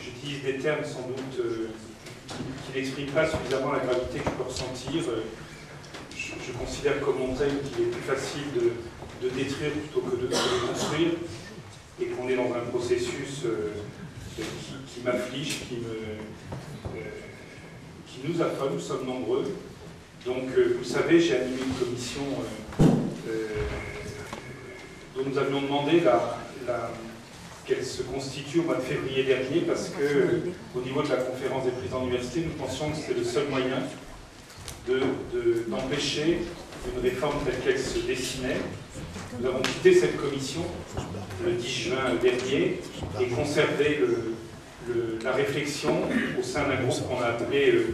j'utilise des termes sans doute qui n'expriment pas suffisamment la gravité que je peux ressentir. Je considère comme Montaigne qu'il est plus facile de détruire plutôt que de construire, et qu'on est dans un processus qui m'afflige, qui nous affole. Nous sommes nombreux. Donc, vous savez, j'ai animé une commission dont nous avions demandé qu'elle se constitue au mois de février dernier, parce qu'au niveau de la conférence des présidents d'université, nous pensions que c'était le seul moyen d'empêcher une réforme telle qu'elle se dessinait. Nous avons quitté cette commission le 10 juin dernier et conservé la réflexion au sein d'un groupe qu'on a appelé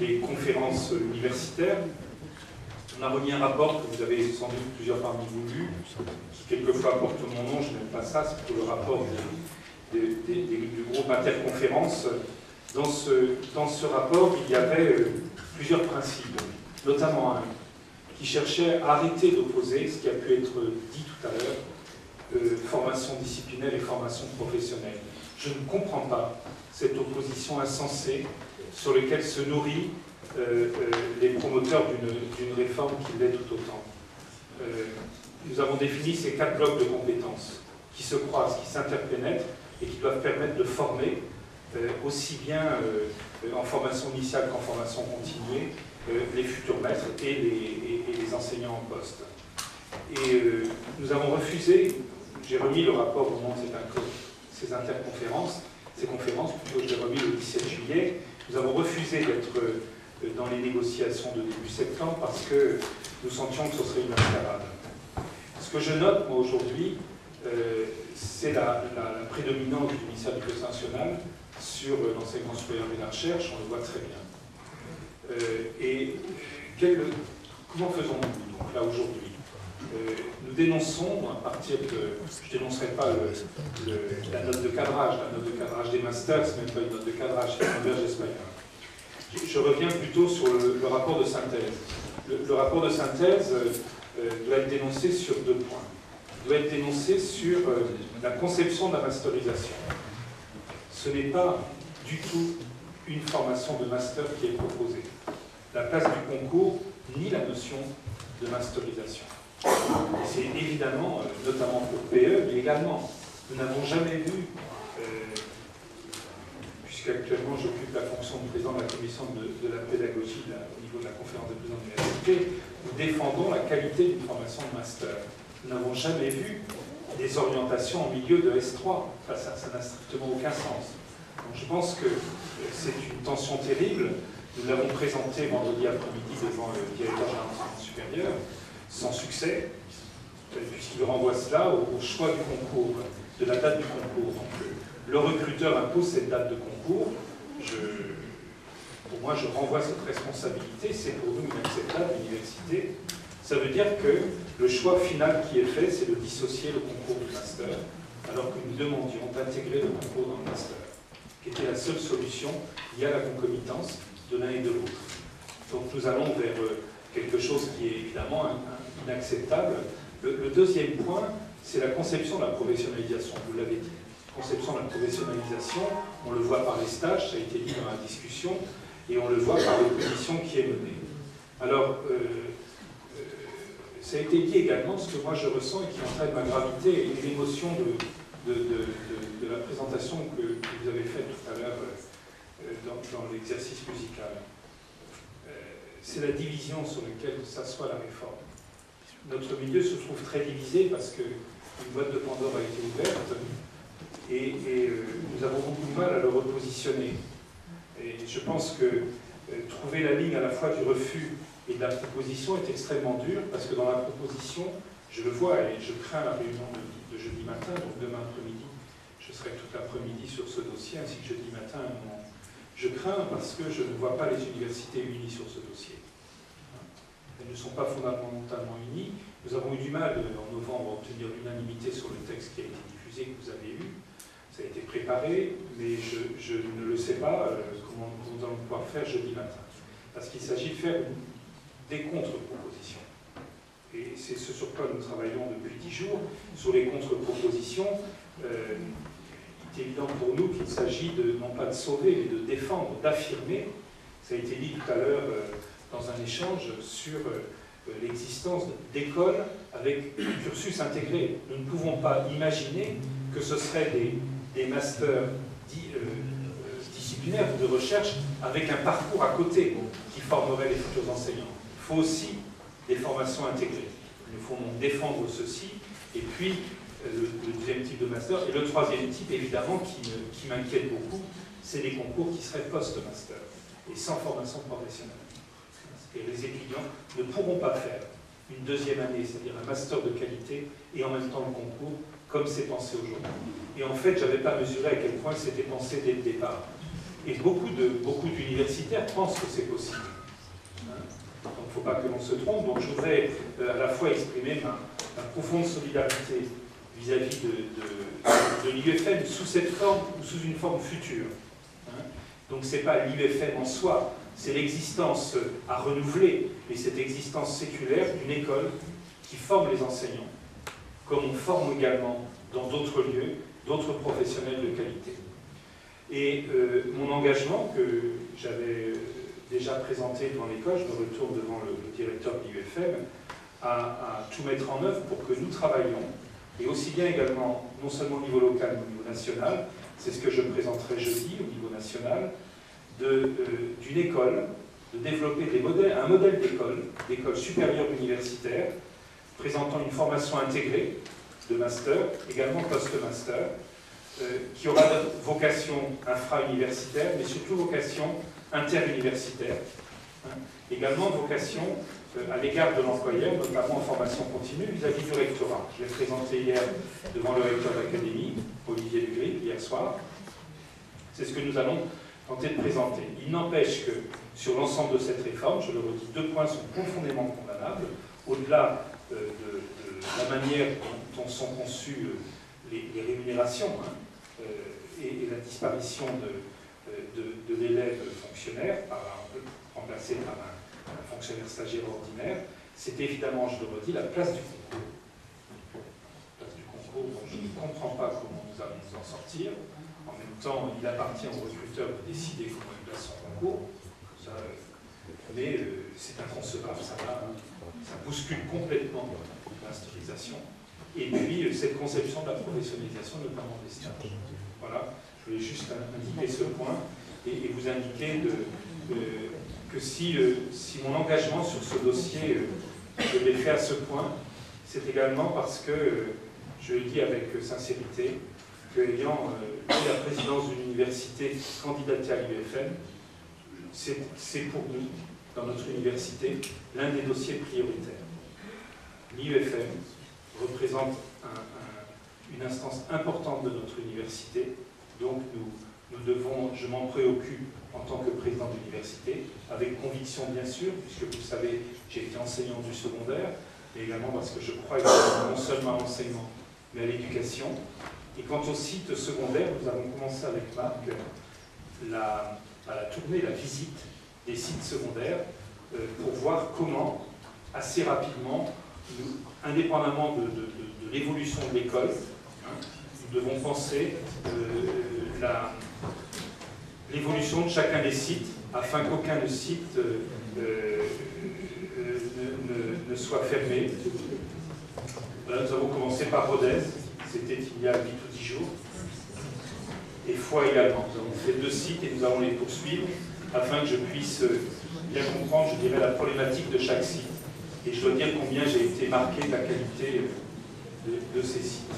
les conférences universitaires. On a remis un rapport que vous avez sans doute plusieurs parmi vous lu, qui quelquefois porte mon nom, je n'aime pas ça, c'est plutôt le rapport du groupe Interconférence. Dans ce rapport, il y avait plusieurs principes, notamment un qui cherchait à arrêter d'opposer ce qui a pu être dit tout à l'heure, formation disciplinaire et formation professionnelle. Je ne comprends pas cette opposition insensée sur laquelle se nourrit les promoteurs d'une réforme qui l'est tout autant. Nous avons défini ces 4 blocs de compétences qui se croisent, qui s'interpénètrent et qui doivent permettre de former aussi bien en formation initiale qu'en formation continuée les futurs maîtres et les enseignants en poste. Et nous avons refusé, j'ai remis le rapport au moment de ces interconférences, ces conférences, plutôt je l'ai remis le 17 juillet, nous avons refusé d'être dans les négociations de début septembre parce que nous sentions que ce serait une mascarade. Ce que je note, moi, aujourd'hui, c'est la prédominance du ministère de l'Éducation nationale sur l'enseignement supérieur et la recherche, on le voit très bien. Comment faisons-nous donc là aujourd'hui? Nous dénonçons, à partir de... Je ne dénoncerai pas la note de cadrage. La note de cadrage des masters, ce n'est même pas une note de cadrage, c'est un verge espagnol. Je reviens plutôt sur le rapport de synthèse. Le rapport de synthèse doit être dénoncé sur 2 points. Il doit être dénoncé sur la conception de la masterisation. Ce n'est pas du tout une formation de master qui est proposée. La place du concours, ni la notion de masterisation. C'est évidemment, notamment pour PE, mais également, nous n'avons jamais vu, puisqu'actuellement j'occupe la fonction de président de la commission de la pédagogie au niveau de la conférence des présidents d'université, nous défendons la qualité d'une formation de master. Nous n'avons jamais vu des orientations en milieu de S3. Enfin, ça n'a strictement aucun sens. Donc je pense que c'est une tension terrible. Nous l'avons présenté vendredi après-midi devant le directeur général de l'enseignement supérieur, sans succès, puisqu'il renvoie cela au choix du concours, de la date du concours. Donc, le recruteur impose cette date de concours. Pour moi, je renvoie cette responsabilité. C'est pour nous inacceptable, l'université. Ça veut dire que le choix final qui est fait, c'est de dissocier le concours du master, alors que nous demandions d'intégrer le concours dans le master, qui était la seule solution liée à la concomitance de l'un et de l'autre. Donc nous allons vers quelque chose qui est évidemment inacceptable. Le deuxième point, c'est la conception de la professionnalisation, vous l'avez dit. Conception de la professionnalisation, on le voit par les stages, ça a été dit dans la discussion, et on le voit par l'opposition qui est menée. Alors, ça a été dit également, ce que moi je ressens et qui entraîne ma gravité et l'émotion de la présentation que vous avez faite tout à l'heure dans l'exercice musical. C'est la division sur laquelle s'assoit la réforme. Notre milieu se trouve très divisé parce qu'une boîte de Pandore a été ouverte et nous avons beaucoup de mal à le repositionner. Et je pense que trouver la ligne à la fois du refus et de la proposition est extrêmement dur parce que dans la proposition, je le vois et je crains la réunion de jeudi matin, donc demain après-midi, je serai toute l'après-midi sur ce dossier, ainsi que jeudi matin à un moment. Je crains parce que je ne vois pas les universités unies sur ce dossier. Elles ne sont pas fondamentalement unies. Nous avons eu du mal en novembre à obtenir l'unanimité sur le texte qui a été diffusé, que vous avez eu. Ça a été préparé, mais je ne le sais pas comment nous allons pouvoir faire jeudi matin. Parce qu'il s'agit de faire des contre-propositions. Et c'est ce sur quoi nous travaillons depuis 10 jours. Sur les contre-propositions, il est évident pour nous qu'il s'agit non pas de sauver, mais de défendre, d'affirmer. Ça a été dit tout à l'heure dans un échange sur l'existence d'écoles avec un cursus intégré. Nous ne pouvons pas imaginer que ce seraient des masters disciplinaires ou de recherche avec un parcours à côté qui formerait les futurs enseignants. Il faut aussi des formations intégrées. Il faut donc défendre ceci. Et puis, le deuxième type de master. Et le troisième type, évidemment, qui m'inquiète beaucoup, c'est les concours qui seraient post-master et sans formation professionnelle. Et les étudiants ne pourront pas faire une deuxième année, c'est-à-dire un master de qualité, et en même temps le concours, comme c'est pensé aujourd'hui. Et en fait, je n'avais pas mesuré à quel point c'était pensé dès le départ. Et beaucoup d'universitaires pensent que c'est possible. Donc il ne faut pas que l'on se trompe. Donc je voudrais à la fois exprimer ma profonde solidarité vis-à-vis de l'IUFM sous cette forme ou sous une forme future. Donc ce n'est pas l'IUFM en soi, c'est l'existence à renouveler, mais cette existence séculaire d'une école qui forme les enseignants, comme on forme également dans d'autres lieux, d'autres professionnels de qualité. Et mon engagement que j'avais déjà présenté devant l'école, je me retourne devant le directeur de l'IUFM, à tout mettre en œuvre pour que nous travaillions, et aussi bien également, non seulement au niveau local, mais au niveau national, c'est ce que je présenterai jeudi au niveau national, d'une école, de développer un modèle d'école supérieure universitaire, présentant une formation intégrée de master, également post-master, qui aura vocation infra-universitaire, mais surtout vocation interuniversitaire, également vocation à l'égard de l'employeur, notamment en formation continue vis-à-vis du rectorat. Je l'ai présenté hier devant le recteur d'académie, Olivier Legris, hier soir. C'est ce que nous allons tenter de présenter. Il n'empêche que sur l'ensemble de cette réforme, je le redis, 2 points sont profondément condamnables, au-delà de la manière dont sont conçues les rémunérations et la disparition de l'élève fonctionnaire, remplacé par un fonctionnaire stagiaire ordinaire, c'est évidemment, je le redis, la place du concours. La place du concours dont je ne comprends pas comment nous allons nous en sortir. En même temps, il appartient au recruteur de décider comment il place son concours. Mais c'est inconcevable, ça bouscule complètement l'instruisation. Et puis, cette conception de la professionnalisation, notamment des stages. Voilà, je voulais juste indiquer ce point et vous indiquer que si mon engagement sur ce dossier, je l'ai fait à ce point, c'est également parce que, je le dis avec sincérité, qu'ayant eu la présidence d'une université candidatée à l'IUFM, c'est pour nous, dans notre université, l'un des dossiers prioritaires. L'IUFM représente une instance importante de notre université, donc je m'en préoccupe en tant que président d'université, avec conviction bien sûr, puisque vous savez, j'ai été enseignant du secondaire, mais également parce que je crois non seulement à l'enseignement, mais à l'éducation. Et quant au site secondaire, nous avons commencé avec Marc la tournée, la visite des sites secondaires pour voir comment, assez rapidement, indépendamment de l'évolution de l'école, nous devons penser l'évolution de chacun des sites afin qu'aucun de site ne soit fermé. Voilà, nous avons commencé par Rodez, c'était il y a 8 ou 10 jours, et Foix également. Nous avons fait 2 sites et nous allons les poursuivre afin que je puisse bien comprendre, je dirais, la problématique de chaque site. Et je dois dire combien j'ai été marqué de la qualité de ces sites.